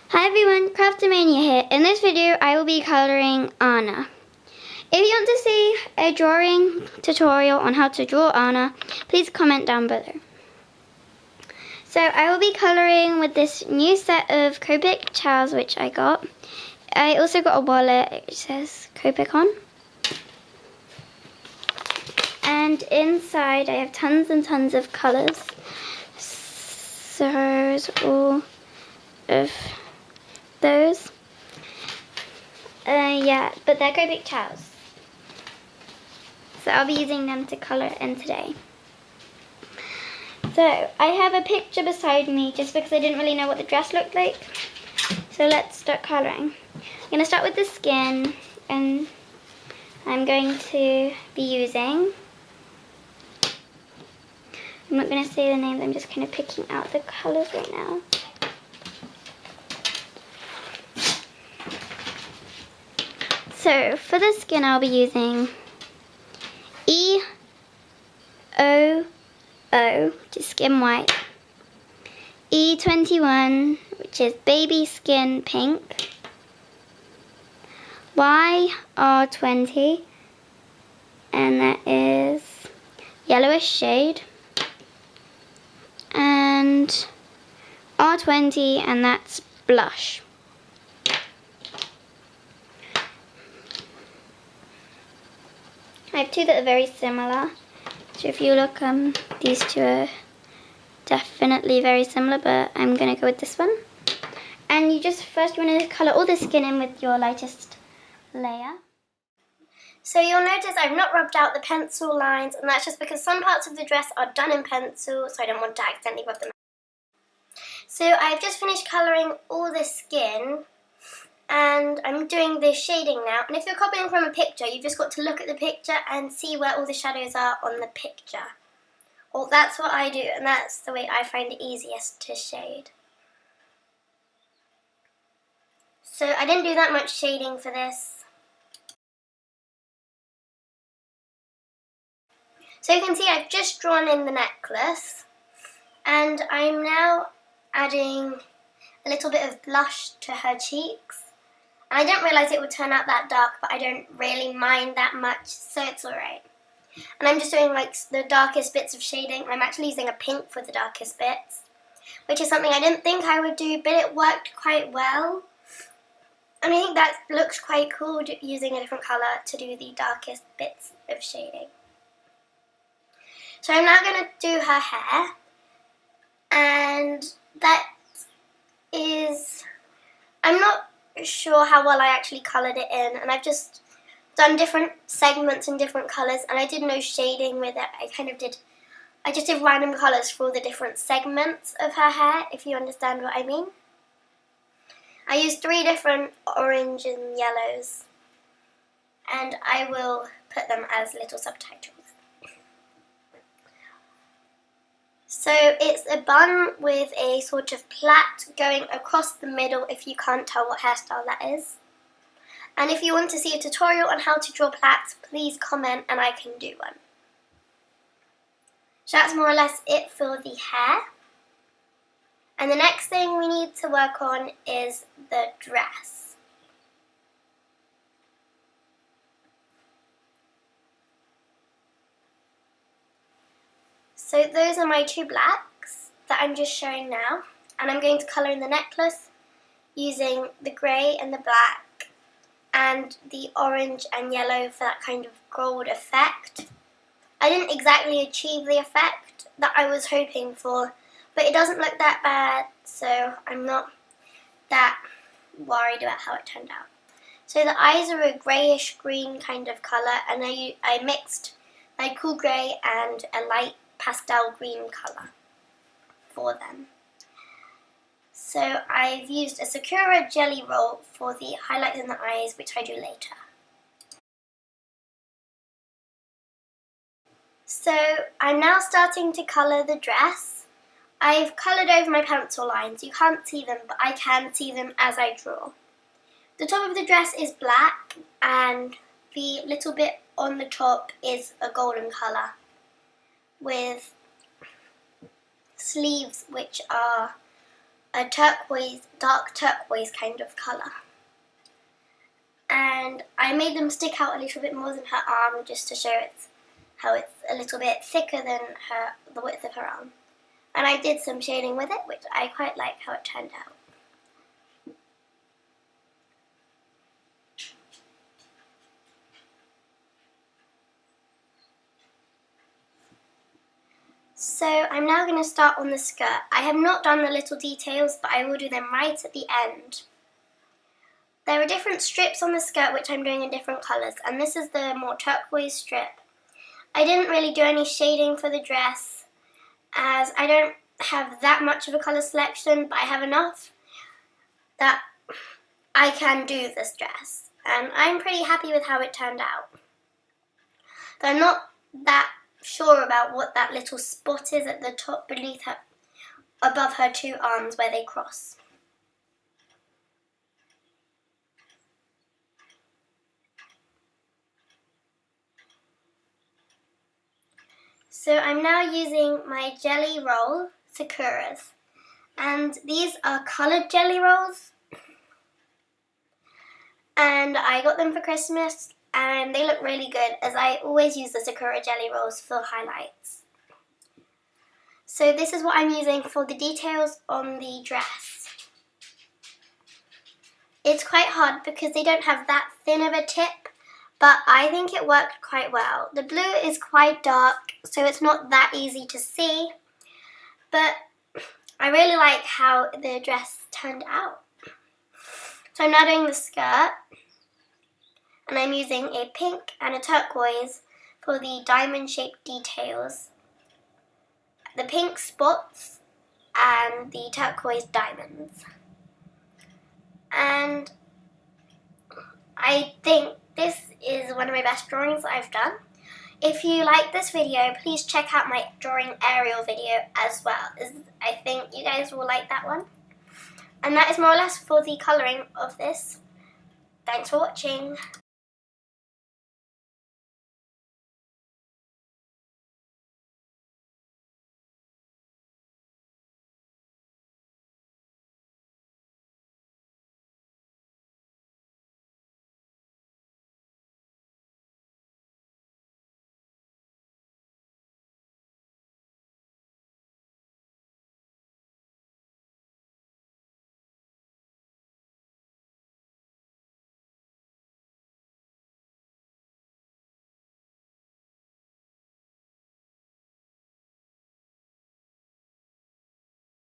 Hi everyone, Craft-a-mania here. In this video I will be colouring Anna. If you want to see a drawing tutorial on how to draw Anna, please comment down below. So I will be colouring with this new set of Copic towels which I got. I also got a wallet which says Copic on. And inside I have tons and tons of colours. So here's all of those. Yeah, but they're Copic towels. So I'll be using them to colour in today. So I have a picture beside me just because I didn't really know what the dress looked like. So let's start colouring. I'm going to start with the skin, and I'm going to be using, I'm not going to say the names, I'm just kind of picking out the colours right now. So for the skin I'll be using E00, which is skin white, E21, which is baby skin pink, YR20, and that is yellowish shade, and R20, and that's blush. I have two that are very similar. So if you look, these two are definitely very similar, but I'm going to go with this one. And you just first want to colour all the skin in with your lightest layer. So you'll notice I've not rubbed out the pencil lines, and that's just because some parts of the dress are done in pencil, so I don't want to accidentally rub them out. So I've just finished colouring all the skin, and I'm doing the shading now. And if you're copying from a picture, you've just got to look at the picture and see where all the shadows are on the picture. Well, that's what I do, and that's the way I find it easiest to shade. So I didn't do that much shading for this. So you can see I've just drawn in the necklace, and I'm now adding a little bit of blush to her cheeks. And I didn't realise it would turn out that dark, but I don't really mind that much, so it's alright. And I'm just doing like the darkest bits of shading. I'm actually using a pink for the darkest bits, which is something I didn't think I would do, but it worked quite well. And I think that looks quite cool, using a different colour to do the darkest bits of shading. So I'm now going to do her hair, and that is, I'm not sure how well I actually coloured it in, and I've just done different segments in different colours, and I did no shading with it. I just did random colours for all the different segments of her hair, if you understand what I mean. I used 3 different orange and yellows, and I will put them as little subtitles. So it's a bun with a sort of plait going across the middle, if you can't tell what hairstyle that is. And if you want to see a tutorial on how to draw plaits, please comment and I can do one. So that's more or less it for the hair. And the next thing we need to work on is the dress. So those are my 2 blacks that I'm just showing now, and I'm going to colour in the necklace using the grey and the black and the orange and yellow for that kind of gold effect. I didn't exactly achieve the effect that I was hoping for, but it doesn't look that bad, so I'm not that worried about how it turned out. So the eyes are a greyish green kind of colour, and I mixed my cool grey and a light pastel green colour for them. So I've used a Sakura jelly roll for the highlights in the eyes, which I do later. So I'm now starting to colour the dress. I've coloured over my pencil lines. You can't see them, but I can see them as I draw. The top of the dress is black, and the little bit on the top is a golden colour, with sleeves which are a turquoise, dark turquoise kind of colour. And I made them stick out a little bit more than her arm just to show how it's a little bit thicker than the width of her arm. And I did some shading with it, which I quite like how it turned out. So I'm now going to start on the skirt. I have not done the little details, but I will do them right at the end. There are different strips on the skirt which I'm doing in different colours, and this is the more turquoise strip. I didn't really do any shading for the dress, as I don't have that much of a colour selection, but I have enough that I can do this dress. And I'm pretty happy with how it turned out. Though I'm not that sure about what that little spot is at the top beneath her, above her two arms where they cross. So I'm now using my jelly roll, Sakuras, and these are coloured jelly rolls, and I got them for Christmas and they look really good, as I always use the Sakura jelly rolls for highlights. So this is what I'm using for the details on the dress. It's quite hard because they don't have that thin of a tip, but I think it worked quite well. The blue is quite dark, so it's not that easy to see, but I really like how the dress turned out. So I'm now doing the skirt, and I'm using a pink and a turquoise for the diamond-shaped details, the pink spots and the turquoise diamonds. And I think this is one of my best drawings I've done. If you like this video, please check out my drawing aerial video as well, as I think you guys will like that one. And that is more or less for the colouring of this. Thanks for watching.